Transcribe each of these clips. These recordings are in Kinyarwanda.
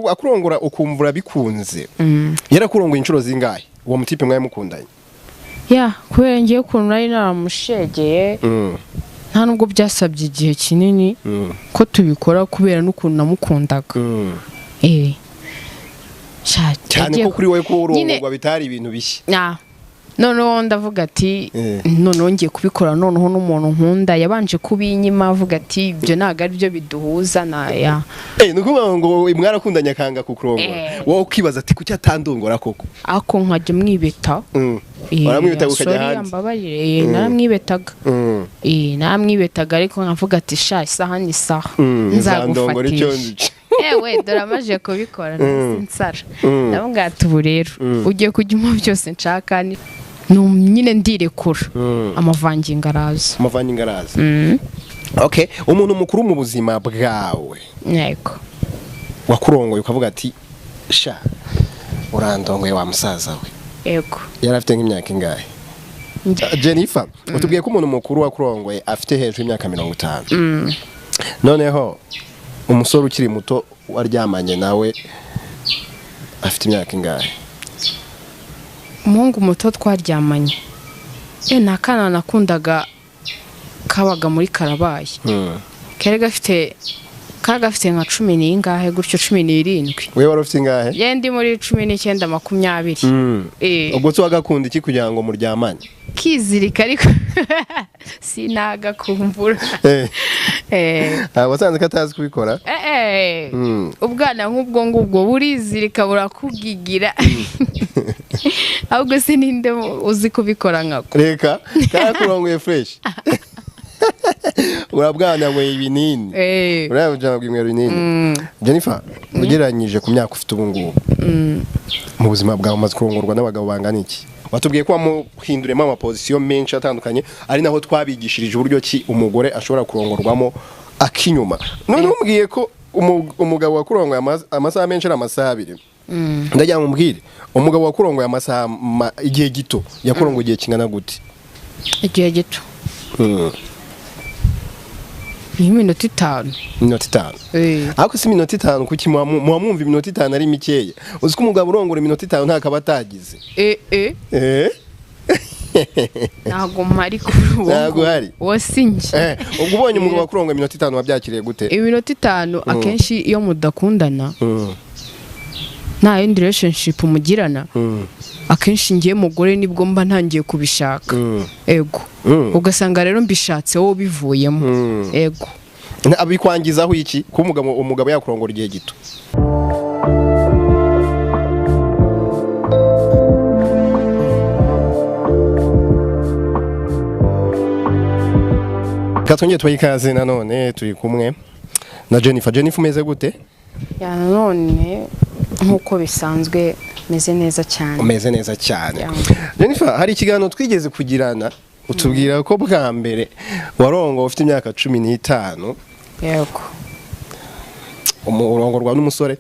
akurongora ukumvura bikunze yarakurongoye inshuro zingahe uwo mutipe mwaye mukundanye kubera ngiye ukuntu nari naramushegeye nta nubwo byasabye igihe kinini ko tubikora kubera n'ukuntu namukundaga cyane ko kuri wowe ko urongorwa bitari ibintu bishya noneho ndavuga ati noneho ngiye kubikora noneho n'umuntu nkunda yabanje kubinyima avuga ati ibyo ntabwo ari byo biduhuza ni ukuvuga ngo mwarakundanye akanga kukurongora wowe ukibaza ati kuki atandongora koko ako nkajya mwibeta waramwibetaga ukajya hanze mbabarire naramwibetaga naramwibetaga ariko nkavuga ati sha isaha ni isaha nzagufatisha ewe dore amaje kubikora nsara ndavuga ati ubu rero ugiye kujyamo byose nshaka nyine ndirekura amavangingo araza umuntu mukuru mu buzima bwawe yego wakurongoye ukavuga ati sha urandongoye wa musaza we yego yari afite nk'imyaka ingahe Jennifer utubwiye ko umuntu mukuru wakurongoye afite hejuru y'imyaka 50 noneho umusore ukiri muto waryamanye nawe afite imyaka ingahe umuhungu muto twaryamanye nta kana nakundaga kabaga muri Karabaye kare gafite nka 10 n'ingahe gutyo 17 wewe wari ufite ingahe ye ndi muri 19 20 ubwo cyo wagakunda iki kugira ngo muryamanye kizirika ariko sinagakumbura wasanze katazi kubikora ubwana nk'ubwo ngubwo burizirika burakugigira ahubwo se ninde uzi kubikora nkako reka karakurongoye fresh urabwana ngo ibinini urabujana bwimwe binini Jennifer ugereranyije ku myaka ufite ubu ngubu mu buzima bwawe umaze kurongorwa n'abagabo bangana iki watubwiye ko wamuhinduremo amaposition menshi atandukanye ari naho twabigishirije uburyo ki umugore ashobora kurongorwamo akinyuma none umbwiye ko umugabo wakurongoye amasaha menshi ari amasaha 2 ndagira ngo mbwire umugabo wakurongoye amasaha igihe gito yakurongoye igihe kingana gute igihe gito ni minota 5 ariko si minota 5 kuki mwumva iminota 5 ari mikeya uzi ko umugabo urongora iminota 5 ntakaba atagize ntago mpari kuri uwo ntago hari wasinje ubwo ubonye umugabo wakurongoye iminota 5 wabyakiriye gute iminota 5 akenshi iyo mudakundana nta yindi relationship mugirana akenshi ngiye mugore nibwo mba ntangiye kubishaka ego ugasanga rero mbishatse wowe bivuyemo ego abikwangizaho iki ko umugabo yakurongora igihe gito katongeye twayikaze nanone turi kumwe na Jennifer umeze gute none nkuko bisanzwe meze neza cyane umeze neza cyane Jennifer hari ikiganiro twigeze kugirana utubwira ko bwa mbere warongo ufite imyaka 15 yego urongorwa n'umusore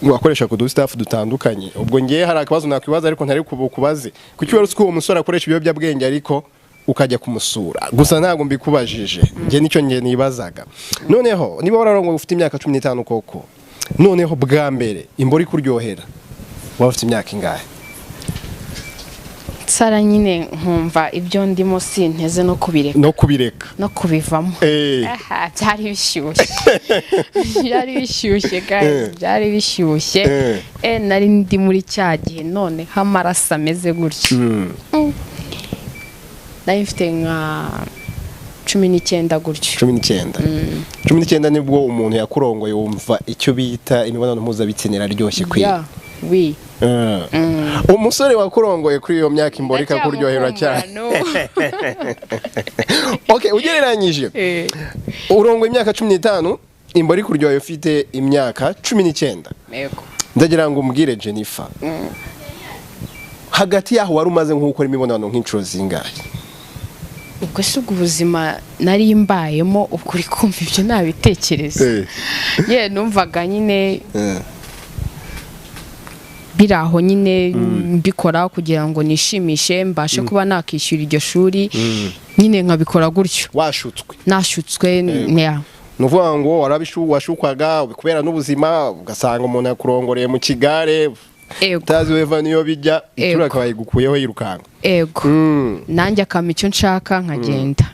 wakoresha ku staff dutandukanye ubwo ngiye hari akabazo nakwibaza ariko ntari kubaze kuki wari uko uwo musore akoresha ibiyobyabwenge ariko ukajya kumusura gusa ntago mbikubajije nge nicyo nge nibazaga noneho niba wararongo ufite imyaka 15 koko noneho bwa mbere imbori kuryohera waba ufite imyaka ingahe sara nyine nkumva ibyo ndimo sinteze no kubireka no kubivamo byari bishyushye guys byari bishyushye nari ndi muri cya gihe none hamarasa ameze gutyo nari mfite nka 19 gutyo 19 nibwo umuntu yakurongoye wumva icyo bita imibonano mpuzabitsina iraryoshye kwi umusore wakurongoye kuri iyo myaka imborika kuryohera cyane okay ugereranyije urongoye imyaka 15 imbori kuryohera ufite imyaka 19 yego ndagira ngo umbwire Jennifer hagati yaho wari umaze nk'ukora imibonano nk'inshuro zingahe ubwo se ubuzima nari mbayemo ukuri kumva ibyo nabitekereza numvaga nyine biraho nyine mbikora kugira ngo nishimishe mbashe kuba nakishyura iryo shuri nyine nkabikora gutyo washutswe nashutswe nuvuga ngo washukwaga kubera n'ubuzima ugasanga umuntu yakurongoreye mu kigare utazi weva niyo bijya icyura akaba yigukuyeho yirukanga ego nanjye akama icyo nshaka nkagenda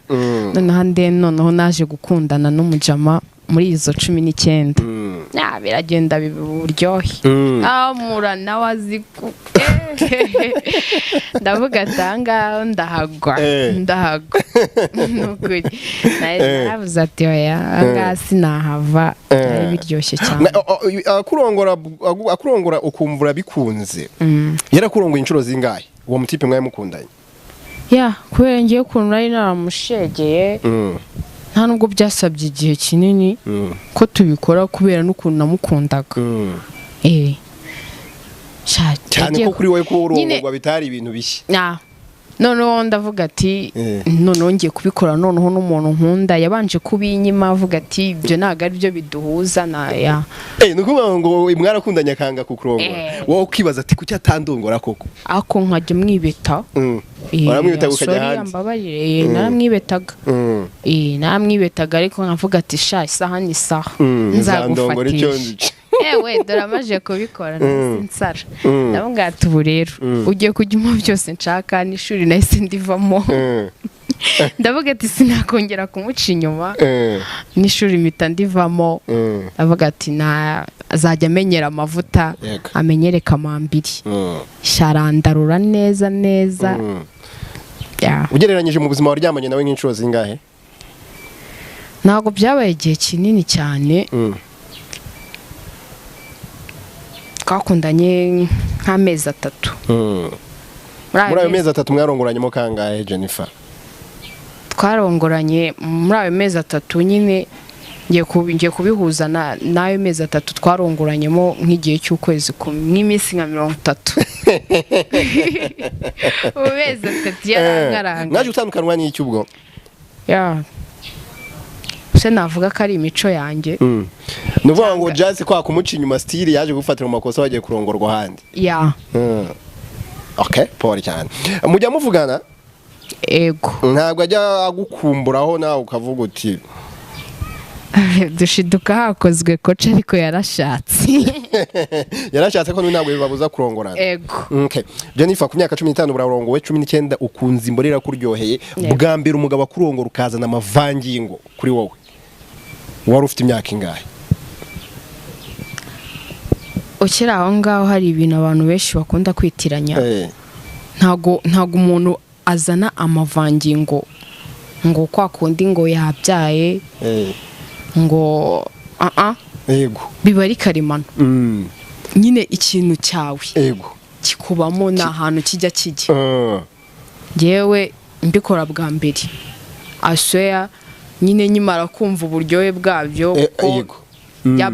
noneho naje gukundana n'umujama muri izo 19 biragenda biburyohe amura nawe aziku ndavuga atanga ndahagwa nukuri naravuze ati oya ngasi nahava biryoshye cyane akurongora ukumvura bikunze yarakurongoye inshuro zingahe uwo mutipe mwaye mukundanye kubera ngiye ukuntu nari naramushegeye nta nubwo byasabye igihe kinini ko tubikora kubera n'ukuntu namukundaga cyane ko kuri wowe ko urongorwa bitari ibintu bishya noneho ndavuga ati noneho ngiye kubikora noneho n'umuntu nkunda yabanje kubinyima avuga ati ibyo ntabwo ari byo biduhuza ni ukuvuga ngo mwarakundanye akanga kukurongora wowe ukibaza ati kuki atandongora koko ako nkajya mwibeta waramwibetaga ukajya hanze naramwibetaga ariko nkavuga ati sha isaha ni isaha nzagufatisha dore amaje kubikora nsinsara ndavuga ati ubu rero ugiye kujyamo byose nshaka n'ishuri nahise ndivamo ndavuga ati sinakongera kumuca inyuma n'ishuri mpita ndivamo ndavuga ati azajya amenyera amavuta amenyere kamambiri sharandarura neza ugereranyije mu buzima waryamanye nawe nk'inshuro zingahe ntabwo byabaye igihe kinini cyane twakundanye nk'amezi 3 muri ayo mezi 3 mwarongoranyemo kangahe Jennifer twarongoranye muri ayo mezi 3 nyine ngiye kubihuza n'ayo mezi 3 twarongoranyemo nk'igihe cy'ukwezi nk'iminsi nka 30 ubeze 3 yarangaranga naje utandukanwa n'iki ubwo se navuga ko ari imico yanjye nuvuga ngo Jazz kwa kumuca inyuma style yaje gufatira mu makosa wagiye kurongorwa handi okay pori cyane mujya muvugana ego ntabwo ajya agukumburaho nawe ukavuga uti dushiduka hakozwe koca ariko yarashatse ko ntabwo bibabuza kurongorana ego Jennifer ku myaka 15 burarongowe 19 ukunze imborera kuryoheye bwa mbere umugabo akurongora ukazana amavangingo kuri wowe wari ufite imyaka ingahe ukiri aho ngaho hari ibintu abantu benshi bakunda kwitiranya ntago umuntu azana amavangingo ngo kwa kundi ngo yabyaye ngo yego biba ari karemano nyine ikintu cyawe yego kikubamo na hantu kijya yewe mbikora bwa mbere asweya nyine nyimara kumva uburyohe bwabyo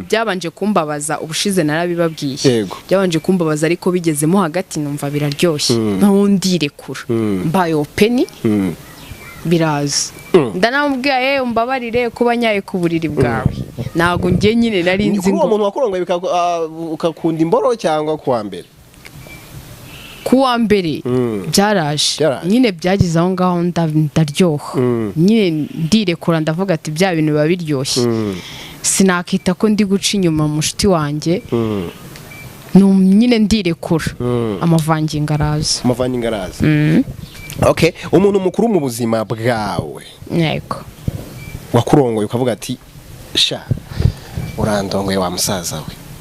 byabanje kumbabaza ubushize narabibabwiye byabanje kumbabaza ariko bigezemo hagati numva biraryoshye ntundirekura mbaye open biraza ndanamubwiye umbabarire kuba nyaye ku buriri bwawe ntago ngiye nyine nari nzi ngo umuntu wakurongoye ukakunda imboro cyangwa kuwa mbere byaraje nyine byagize aho ngaho ndaryoha nyine ndirekura ndavuga ati bya bintu biba biryoshye sinakita ko ndi guca inyuma mushiti wanjye nyine ndirekura amavangingo araza okay umuntu mukuru mu buzima bwawe yego wakurongoye ukavuga ati sha urandongoye wa musaza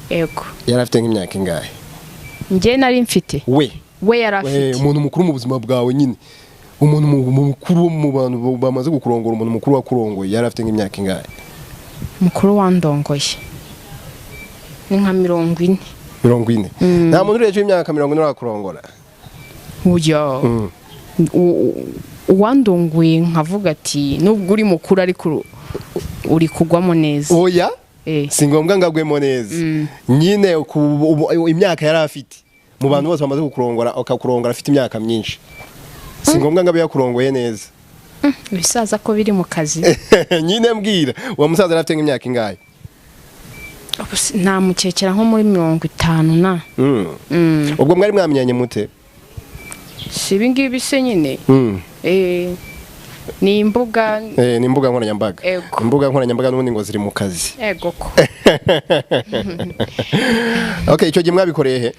we yego yarafite nk'imyaka ingahe ngiye nari mfite we yarafite umuntu mukuru mu buzima bwawe nyine umuntu mukuru mu bantu bamaze gukurongora umuntu mukuru wakurongoye yarafite nk'imyaka ingahe mukuru wandongoye ni nka 40 nta muntu ureje imyaka 40 wakurongora uwandongoye nkavuga ati nubwo uri mukuru ariko uri kugwamo neza oya si ngombwa ngagwemo neza nyine imyaka yari afite mu bantu bose bamaze gukurongora akakurongora afite imyaka myinshi si ngombwa ngabe yakurongoye neza bisaza ko biri mu kazi nyine mbwira uwo musaza arafite nk'imyaka ingahe namukekera nko muri 50 ubwo mwari mwamenyanye mute si ibingibi se nyine ni imbuga ni imbuga nkoranyambaga. Imbuga nkoranyambaga n'ubundi ngo ziri mu kazi. Ego ko. Okay, icyo gihe mwabikoreye he?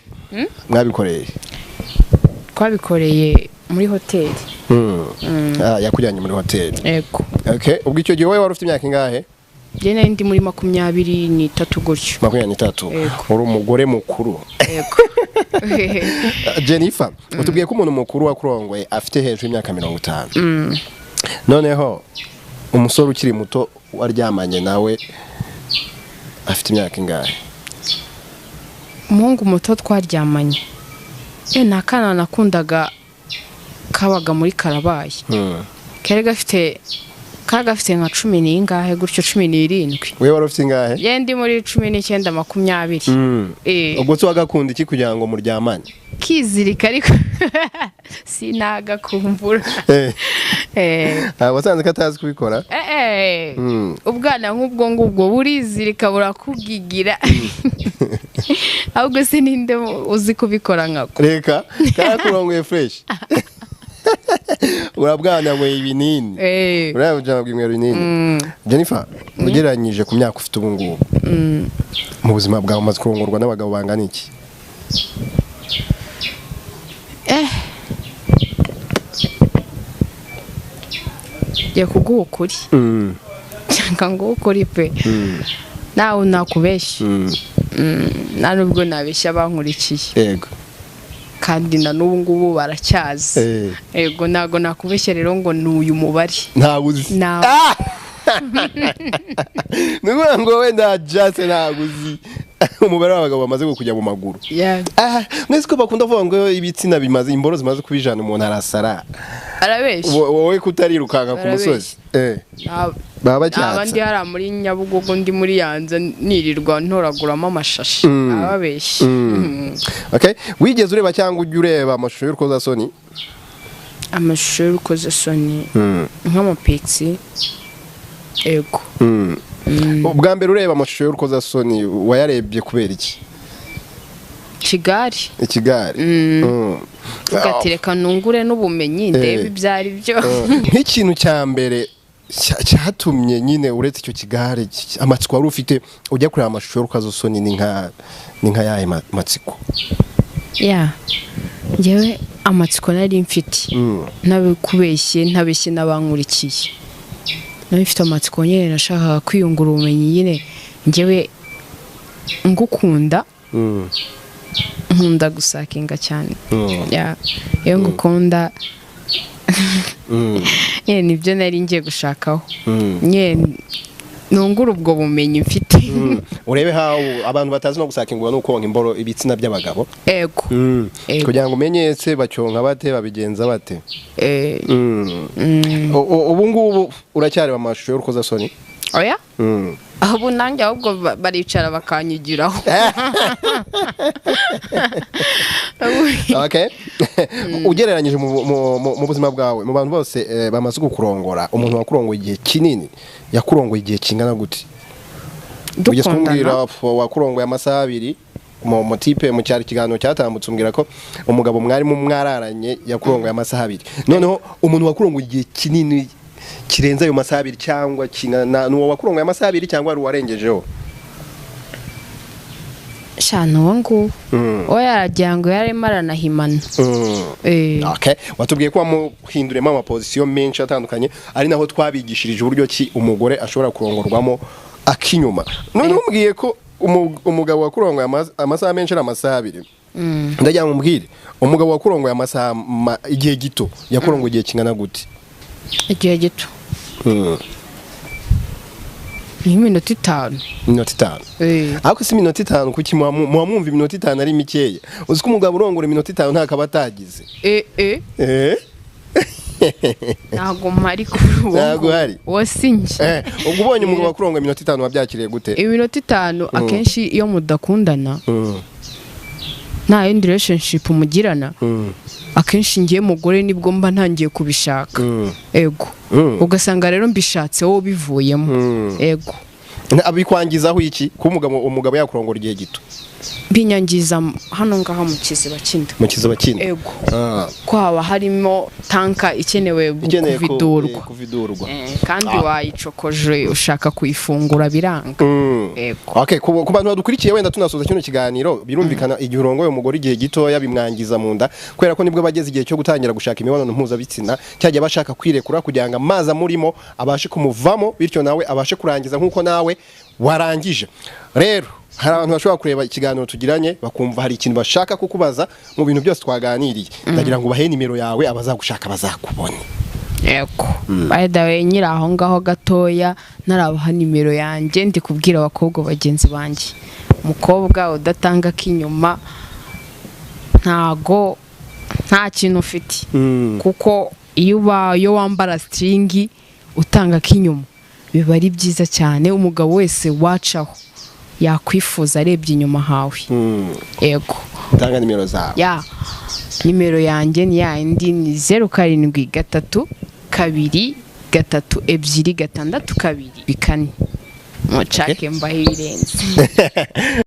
Mwabikoreye? Twabikoreye muri hoteli. Yakujyanye muri hoteli. Ego. Okay, ubwo icyo gihe wowe wari ufite imyaka ingahe? Jene ndi muri 23 gutyo. 23. Uri umugore mukuru. Ego. Jennifer, utubwiye ko umuntu mukuru wakurongoye afite hejuru y'imyaka 50. Noneho umusore ukiri muto waryamanye nawe afite imyaka ingahe? Umuhungu muto twaryamanye. Nakana nakundaga kabaga muri Karabaye. Kare gafite nka 10 n'ingahe gutyo 17. Wewe wari ufite ingahe? Je ndi muri 19 20. Ubwo wagakunda iki kugira ngo muryamane? Kizirika ariko sinagakumbura. Wasanze ko atazi kubikora? Ubwana nk'ubwo ngubwo burizirika burakugigira. Ahubwo sininde uzi kubikora nkako. Reka karakurongoye fresh. Urabwana mwe ibinini. Urabona ujya bwimwe binini. Jennifer, ugereranyije ku myaka ufite ubu ngubu. Mu buzima bwawe umaze kurongorwa n'abagabo bangana iki? Ya kuguha ukuri. Cyangwa ngo ukuri pe. Nawe nakubeshya. Nubwo nabeshya bankurikiye. Yego. Kandi na n'ubu ngubu baracyazi. Yego nago nakubeshya rero ngo n'uyu mubare. Ntabuzi. Nuko ngo wenda just ntabuzi. Umubare w'abagabo bamaze kujya mu maguru. Mwese ko bakunda kuvuga ngo ibitsina bimaze imboro zimaze kubijana umuntu arasara. Arabeshya. Wowe kutarirukanga ku musozi. Baba cyatsa. Abandi hari muri Nyabugogo ndi muri Yanza nirirwa ntoraguramo amashashi. Ababeshya. Okay, wigeze ureba cyangwa ujye ureba amashusho y'urukozasoni? Amashusho y'urukozasoni nk'amapitsi. Ego. Ubwa mbere ureba amashusho y'urukozasoni wayarebye kubera iki? Kigali. Ugatereka nungure n'ubumenyi ndebe ibyari byo. Nk'ikintu cya mbere cyatumye nyine uretse icyo Kigali amatsiko wari ufite ujya kureba amashusho y'urukozasoni ni nka yahe matsiko? Ngewe amatsiko nari mfite. Ntabikubeshye ntabeshye n'abankurikiye. Nabifite amatsiko nyine nashaka kwiyungura ubumenyi nyine ngewe ngukunda. Nkunda gusakinga cyane. Iyo ngukunda nibyo nari ngiye gushakaho. Nungura ubwo bumenyi mfite. Urebe how abantu batazi no gusakingwa nuko imboro ibitsina by'abagabo. Ego. Kugira ngo umenyetse bacyonka bate babigenza bate. Ubu ngubu uracyari amashusho y'urukozasoni? Oya? Aho nanjye ahubwo baricara bakanyigiraho. Okay. Ugereranyije mu buzima bwawe mu bantu bose bamaze gukurongora umuntu wakurongoye igihe kinini yakurongoye igihe kingana gute? Ugeze kumbwira wakurongoye amasaha 2 mu tipe mu cyari kiganiro cyatambutse umbwira ko umugabo mwari mu mwararanye yakurongoye amasaha 2. Noneho umuntu wakurongoye igihe kinini kirenza ayo masaha 2 cyangwa kingana nuwo wakurongoye amasaha 2 cyangwa ari warengejeho? Shano wangu. Oya ryango yari maranahimana. Okay, watubwiye ko wamuhinduremo ama position menshi atandukanye ari naho twabigishirije uburyo ki umugore ashobora kurongorwamo akinyuma. None umbwiye ko umugabo wakurongoye amasaha menshi ari amasaha 2. Ndagira ngo umbwire umugabo wakurongoye amasaha igihe gito yakurongoye igihe kingana gute? Igihe gito. Iminota 5. Minota 5. Ako si minota 5 kuki mwumva iminota 5 ari mikeya. Uzi ko umugabo urongora iminota 5 ntakaba atagize. Ntago mpari kuri uwo. Ntago hari. Wasinje. Ubwo ubonye umugabo wakurongoye iminota 5 wabyakiriye gute? Iminota 5 akenshi iyo mudakundana. Nta yindi relationship mugirana. Akenshi ngiye mugore nibwo mba ntangiye kubishaka. Ego. Ugasanga rero mbishatse wowe bivuyemo. Ego. Abikwangizaho iki ko umugabo yakurongora igihe gito? binyangiza hano ngaha mu kiziba kinda ego kwaba harimo tanka ikenewe kuvidurwa kandi wayicokoje ushaka kuyifungura biranga ego okay ku bantu badukurikiye wenda tunasoza kino kiganiro birumvikana igihe urongoye umugore igihe gitoya bimwangiza mu nda kubera ko nibwo bageze igihe cyo gutangira gushaka imibonano mpuzabitsina cyajya bashaka kwirekura kugira ngo amazi amurimo abashe kumuvamo bityo nawe abashe kurangiza nkuko nawe warangije rero hari abantu bashobora kureba ikiganiro tugiranye bakumva hari ikintu bashaka kukubaza mu bintu byose twaganiriye ndagira ngo bahe nimero yawe abazagushaka bazakubone yego by the way nyira aho ngaho gatoya narabaha nimero yanjye ndi kubwira abakobwa bagenzi banjye umukobwa udatanga kinyuma nta kintu ufite kuko iyo wambara string utanga kinyuma biba ari byiza cyane umugabo wese wacaho yakwifuza arebye inyuma hawe ego tanga nimero zawe nimero yanjye ni yindi ni 0732 2 3 2 6 2 mucake mbahe ibirenze